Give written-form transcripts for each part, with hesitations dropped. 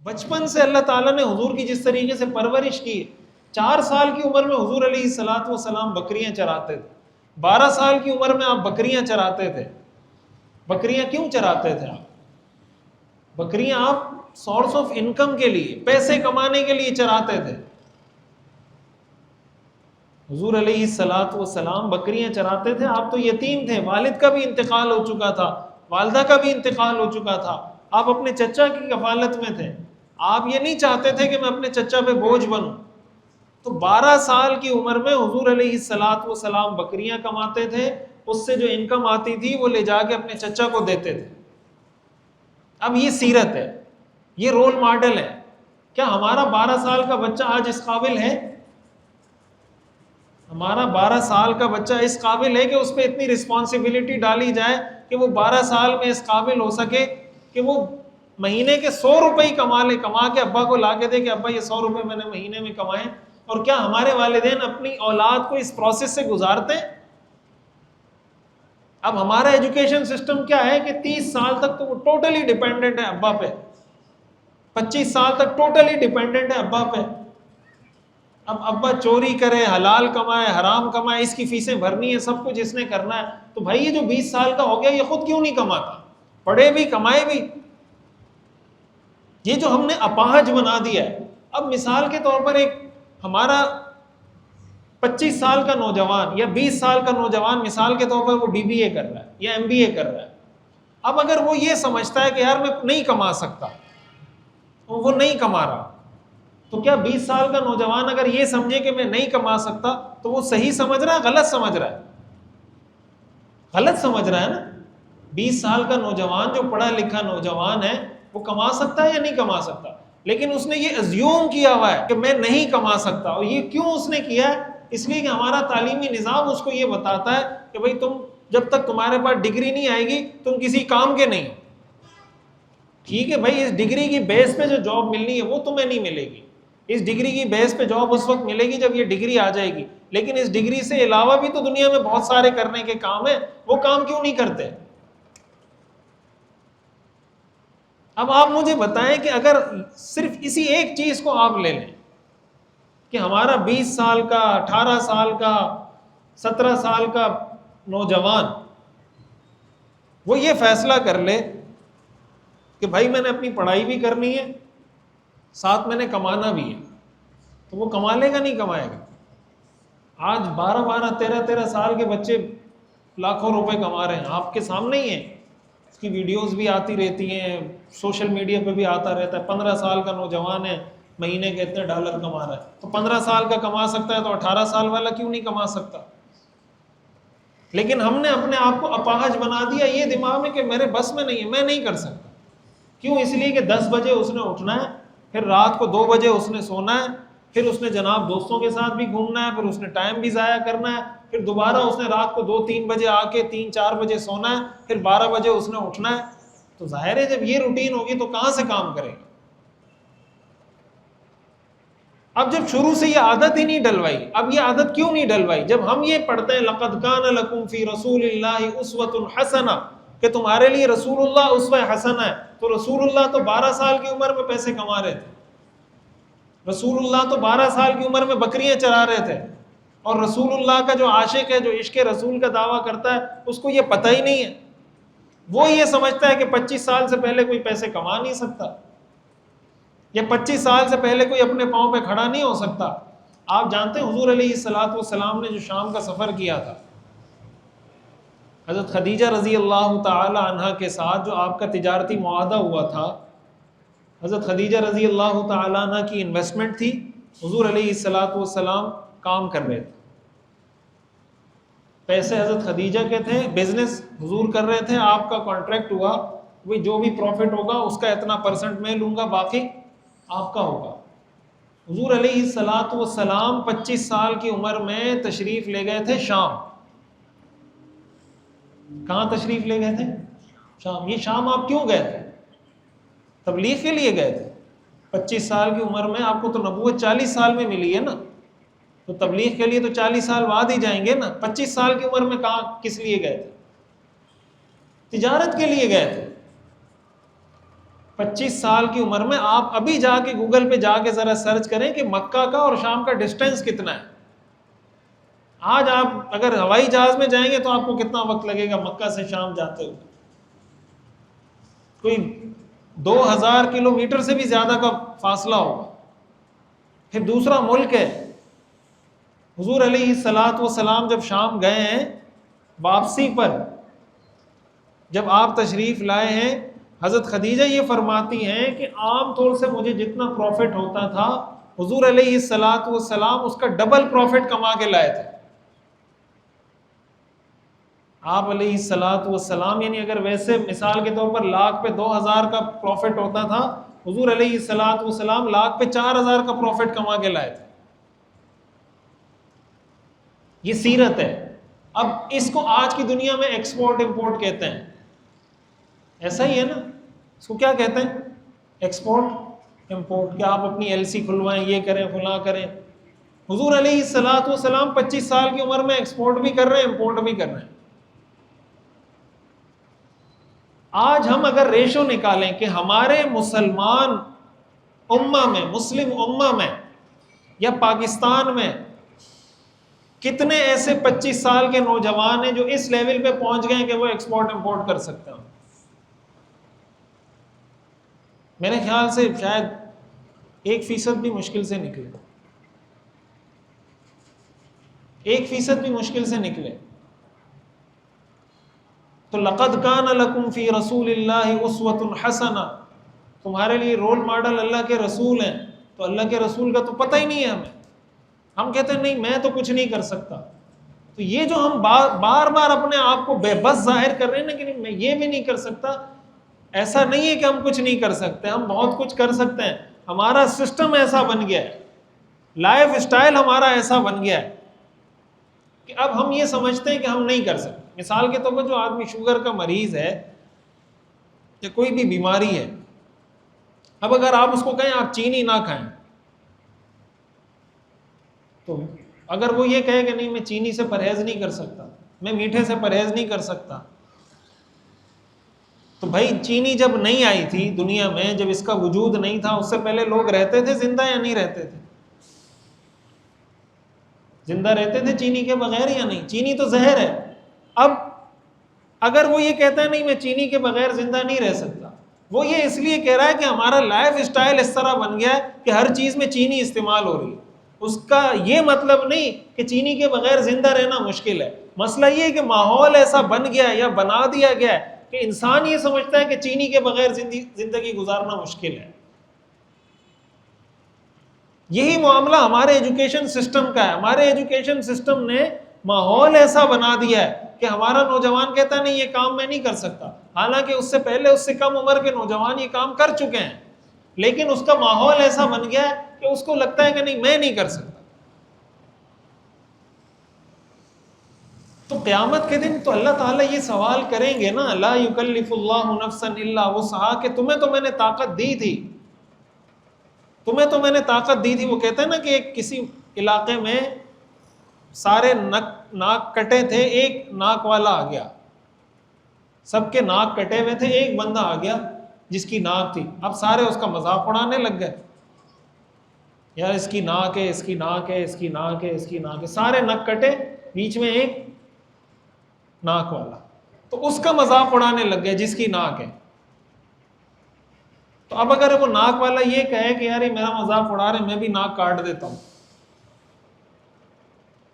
بچپن سے اللہ تعالیٰ نے حضور کی جس طریقے سے پرورش کی، 4 سال کی عمر میں حضور علیہ الصلوۃ والسلام بکریاں چراتے تھے، 12 سال کی عمر میں آپ بکریاں چراتے تھے۔ بکریاں کیوں چراتے تھے آپ؟ بکریاں آپ سورس آف انکم کے لیے، پیسے کمانے کے لیے چراتے تھے۔ حضور علیہ الصلوۃ والسلام بکریاں چراتے تھے، آپ تو یتیم تھے، والد کا بھی انتقال ہو چکا تھا، والدہ کا بھی انتقال ہو چکا تھا، آپ اپنے چچا کی کفالت میں تھے، آپ یہ نہیں چاہتے تھے کہ میں اپنے چچا پہ بوجھ بنوں، تو 12 سال کی عمر میں حضور علیہ الصلوۃ والسلام بکریاں کماتے تھے، اس سے جو انکم آتی تھی وہ لے جا کے اپنے چچا کو دیتے تھے۔ اب یہ سیرت ہے، یہ رول ماڈل ہے۔ کیا ہمارا 12 سال کا بچہ آج اس قابل ہے؟ ہمارا 12 سال کا بچہ اس قابل ہے کہ اس پہ اتنی رسپانسبلٹی ڈالی جائے کہ وہ 12 سال میں اس قابل ہو سکے کہ وہ مہینے کے 100 روپے ہی کما لے، کما کے ابا کو لا کے دے کہ ابا یہ 100 روپے میں نے مہینے میں کمائے؟ اور کیا ہمارے والدین اپنی اولاد کو اس پروسیس سے گزارتے ہیں؟ اب ہمارا ایجوکیشن سسٹم کیا ہے کہ 30 سال تک تو وہ ٹوٹلی ڈیپینڈنٹ ہے ابا پہ، 25 سال تک ٹوٹلی ڈیپینڈنٹ ہے ابا پہ۔ اب ابا چوری کرے، حلال کمائے، حرام کمائے، اس کی فیسیں بھرنی ہے، سب کچھ اس نے کرنا ہے، تو بھائی یہ جو 20 سال کا ہو گیا یہ خود کیوں نہیں کماتا؟ پڑھے بھی کمائے بھی۔ یہ جو ہم نے اپاہج بنا دیا ہے۔ اب مثال کے طور پر ایک ہمارا 25 سال کا نوجوان یا 20 سال کا نوجوان مثال کے طور پر وہ BBA کر رہا ہے یا MBA کر رہا ہے، اب اگر وہ یہ سمجھتا ہے کہ یار میں نہیں کما سکتا، وہ نہیں کما رہا، تو کیا 20 سال کا نوجوان اگر یہ سمجھے کہ میں نہیں کما سکتا تو وہ صحیح سمجھ رہا ہے، غلط سمجھ رہا ہے؟ غلط سمجھ رہا ہے نا۔ 20 سال کا نوجوان جو پڑھا لکھا نوجوان ہے وہ کما سکتا ہے یا نہیں کما سکتا؟ لیکن اس نے یہ ازیوم کیا ہوا ہے کہ میں نہیں کما سکتا، اور یہ کیوں اس نے کیا ہے؟ اس لیے کہ ہمارا تعلیمی نظام اس کو یہ بتاتا ہے کہ بھئی تم جب تک تمہارے پاس ڈگری نہیں آئے گی تم کسی کام کے نہیں ہو۔ ٹھیک ہے بھائی، اس ڈگری کی بیس پہ جو جاب ملنی ہے وہ تمہیں نہیں ملے گی، اس ڈگری کی بیس پہ جاب اس وقت ملے گی جب یہ ڈگری آ جائے گی، لیکن اس ڈگری سے علاوہ بھی تو دنیا میں بہت سارے کرنے کے کام ہیں، وہ کام کیوں نہیں کرتے؟ اب آپ مجھے بتائیں کہ اگر صرف اسی ایک چیز کو آپ لے لیں کہ ہمارا 20 سال کا، 18 سال کا، 17 سال کا نوجوان وہ یہ فیصلہ کر لے کہ بھائی میں نے اپنی پڑھائی بھی کرنی ہے، ساتھ میں نے کمانا بھی ہے، تو وہ کما لے گا نہیں کمائے گا؟ آج 12 13 سال کے بچے لاکھوں روپے کما رہے ہیں، آپ کے سامنے ہی ہیں، اس کی ویڈیوز بھی آتی رہتی ہیں، سوشل میڈیا پہ بھی آتا رہتا ہے۔ 15 سال کا نوجوان ہے، مہینے کے اتنے ڈالر کما رہا ہے، تو 15 سال کا کما سکتا ہے تو 18 سال والا کیوں نہیں کما سکتا؟ لیکن ہم نے اپنے آپ کو اپاہج بنا دیا یہ دماغ میں کہ میرے بس میں نہیں ہے، میں نہیں کر سکتا۔ کیوں؟ اس لیے کہ 10 بجے اس نے اٹھنا ہے، پھر رات کو 2 بجے اس نے سونا ہے، پھر اس نے جناب دوستوں کے ساتھ بھی گھومنا ہے، پھر اس نے ٹائم بھی ضائع کرنا ہے، پھر دوبارہ اس نے رات کو 2-3 بجے آ کے 3-4 بجے سونا ہے، پھر 12 بجے اس نے اٹھنا ہے۔ تو ظاہر ہے جب یہ روٹین ہوگی تو کہاں سے کام کرے گا؟ اب جب شروع سے یہ عادت ہی نہیں ڈلوائی، اب یہ عادت کیوں نہیں ڈلوائی؟ جب ہم یہ پڑھتے ہیں لَقَدْ كَانَ لَكُمْ فِي رَسُولِ اللَّهِ أُسْوَةٌ حَسَنَةٌ کہ تمہارے لیے رسول اللہ اسوہ حسن ہے، تو رسول اللہ تو 12 سال کی عمر میں پیسے کما رہے تھے، رسول اللہ تو 12 سال کی عمر میں بکریاں چرا رہے تھے، اور رسول اللہ کا جو عاشق ہے، جو عشق رسول کا دعویٰ کرتا ہے، اس کو یہ پتہ ہی نہیں ہے، وہ یہ سمجھتا ہے کہ 25 سال سے پہلے کوئی پیسے کما نہیں سکتا، یا 25 سال سے پہلے کوئی اپنے پاؤں پہ کھڑا نہیں ہو سکتا۔ آپ جانتے ہیں حضور علیہ الصلوۃ والسلام نے جو شام کا سفر کیا تھا، حضرت خدیجہ رضی اللہ تعالی عنہا کے ساتھ جو آپ کا تجارتی معاہدہ ہوا تھا، حضرت خدیجہ رضی اللہ تعالی عنہ کی انویسٹمنٹ تھی، حضور علیہ الصلوۃ والسلام کام کر رہے تھے، پیسے حضرت خدیجہ کے تھے، بزنس حضور کر رہے تھے، آپ کا کانٹریکٹ ہوا وہی جو بھی پروفٹ ہوگا اس کا اتنا پرسنٹ میں لوں گا، باقی آپ کا ہوگا۔ حضور علیہ الصلوۃ والسلام 25 سال کی عمر میں تشریف لے گئے تھے شام۔ کہاں تشریف لے گئے تھے؟ شام۔ یہ شام آپ کیوں گئے تھے؟ تبلیغ کے لیے گئے تھے۔ 25 سال کی عمر میں آپ کو تو نبوت 40 سال میں ملی ہے نا، تو تبلیغ کے لیے تو 40 سال بعد ہی جائیں گے نا۔ 25 سال کی عمر میں کہاں کس لیے گئے تھے؟ تجارت کے لیے گئے تھے۔ 25 سال کی عمر میں آپ ابھی جا کے گوگل پہ جا کے ذرا سرچ کریں کہ مکہ کا اور شام کا ڈسٹینس کتنا ہے. آج آپ اگر ہوائی جہاز میں جائیں گے تو آپ کو کتنا وقت لگے گا مکہ سے شام جاتے ہوئے؟ کوئی 2000 کلومیٹر سے بھی زیادہ کا فاصلہ ہوگا. پھر دوسرا ملک ہے. حضور علیہ الصلوۃ والسلام جب شام گئے ہیں واپسی پر جب آپ تشریف لائے ہیں، حضرت خدیجہ یہ فرماتی ہیں کہ عام طور سے مجھے جتنا پروفٹ ہوتا تھا حضور علیہ الصلوۃ والسلام اس کا ڈبل پروفٹ کما کے لائے تھے. آپ علیہ الصلوۃ والسلام یعنی اگر ویسے مثال کے طور پر لاکھ پہ 2000 کا پروفٹ ہوتا تھا، حضور علیہ الصلوۃ والسلام لاکھ پہ 4000 کا پروفٹ کما کے لائے تھے. یہ سیرت ہے. اب اس کو آج کی دنیا میں ایکسپورٹ امپورٹ کہتے ہیں. ایسا ہی ہے نا، اس کو کیا کہتے ہیں؟ Export import. کہ آپ اپنی ایل سی کھلوائیں، یہ کریں، فلاں کریں. حضور علیہ الصلوۃ والسلام 25 سال کی عمر میں ایکسپورٹ بھی کر رہے ہیں، امپورٹ بھی کر رہے ہیں. آج ہم اگر ریشو نکالیں کہ ہمارے مسلمان امہ میں، مسلم امہ میں یا پاکستان میں کتنے ایسے 25 سال کے نوجوان ہیں جو اس لیول پہ پہنچ گئے ہیں کہ وہ ایکسپورٹ امپورٹ کر سکتے ہیں؟ میرے خیال سے شاید 1% بھی مشکل سے نکلے، 1% بھی مشکل سے نکلے. تو لقد کان لکم فی رسول اللہ اسوۃ حسنہ، تمہارے لیے رول ماڈل اللہ کے رسول ہیں. تو اللہ کے رسول کا تو پتہ ہی نہیں ہے ہمیں. ہم کہتے ہیں نہیں میں تو کچھ نہیں کر سکتا. تو یہ جو ہم بار بار اپنے آپ کو بے بس ظاہر کر رہے ہیں نا کہ نہیں میں یہ بھی نہیں کر سکتا، ایسا نہیں ہے کہ ہم کچھ نہیں کر سکتے، ہم بہت کچھ کر سکتے ہیں. ہمارا سسٹم ایسا بن گیا ہے، لائف اسٹائل ہمارا ایسا بن گیا ہے کہ اب ہم یہ سمجھتے ہیں کہ ہم نہیں کر سکتے. مثال کے طور پر جو آدمی شوگر کا مریض ہے یا کوئی بھی بیماری ہے، اب اگر آپ اس کو کہیں آپ چینی نہ کھائیں، تو اگر وہ یہ کہے کہ نہیں میں چینی سے پرہیز نہیں کر سکتا، میں میٹھے سے پرہیز نہیں کر سکتا، تو بھائی چینی جب نہیں آئی تھی دنیا میں، جب اس کا وجود نہیں تھا، اس سے پہلے لوگ رہتے تھے زندہ یا نہیں رہتے تھے؟ زندہ رہتے تھے چینی کے بغیر یا نہیں؟ چینی تو زہر ہے. اب اگر وہ یہ کہتا ہے نہیں میں چینی کے بغیر زندہ نہیں رہ سکتا، وہ یہ اس لیے کہہ رہا ہے کہ ہمارا لائف اسٹائل اس طرح بن گیا ہے کہ ہر چیز میں چینی استعمال ہو رہی ہے. اس کا یہ مطلب نہیں کہ چینی کے بغیر زندہ رہنا مشکل ہے. مسئلہ یہ ہے کہ ماحول ایسا بن گیا ہے یا بنا دیا گیا ہے کہ انسان یہ سمجھتا ہے کہ چینی کے بغیر زندگی گزارنا مشکل ہے. یہی معاملہ ہمارے ایجوکیشن سسٹم کا ہے. ہمارے ایجوکیشن سسٹم نے ماحول ایسا بنا دیا ہے کہ ہمارا نوجوان کہتا ہے نہیں یہ کام میں نہیں کر سکتا، حالانکہ اس سے پہلے اس سے کم عمر کے نوجوان یہ کام کر چکے ہیں، لیکن اس کا ماحول ایسا بن گیا ہے کہ اس کو لگتا ہے کہ نہیں میں نہیں کر سکتا. تو قیامت کے دن تو اللہ تعالیٰ یہ سوال کریں گے نا، لا یکلف اللہ نفسا الا وسعہا، کہ تمہیں تو میں نے طاقت دی تھی، تمہیں تو میں نے طاقت دی تھی. وہ کہتے ہیں نا کہ کسی علاقے میں سارے ناک کٹے تھے، ایک ناک والا آ گیا، سب کے ناک کٹے ہوئے تھے، ایک بندہ آ گیا جس کی ناک تھی. اب سارے اس کا مذاق اڑانے لگ گئے، یار اس کی ناک ہے، اس کی ناک ہے، اس کی ناک ہے، اس کی ناک ہے. سارے ناک کٹے، بیچ میں ایک ناک والا، تو اس کا مذاق اڑانے لگ گئے جس کی ناک ہے. تو اب اگر وہ ناک والا یہ کہے کہ یار یہ میرا مذاق اڑا رہے، میں بھی ناک کاٹ دیتا ہوں،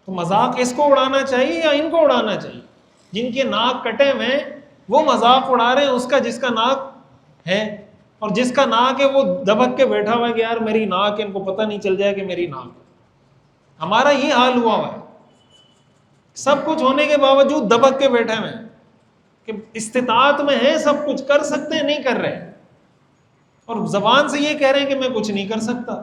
تو مذاق اس کو اڑانا چاہیے یا ان کو اڑانا چاہیے؟ جن کے ناک کٹے ہوئے وہ مذاق اڑا رہے ہیں اس کا جس کا ناک ہے، اور جس کا ناک ہے وہ دبک کے بیٹھا ہوا ہے کہ یار میری ناک ہے، ان کو پتہ نہیں چل جائے کہ میری ناک ہے. ہمارا یہ حال ہوا ہے، سب کچھ ہونے کے باوجود دبک کے بیٹھے ہوئے ہیں کہ استطاعت میں ہے، سب کچھ کر سکتے ہیں، نہیں کر رہے، اور زبان سے یہ کہہ رہے ہیں کہ میں کچھ نہیں کر سکتا.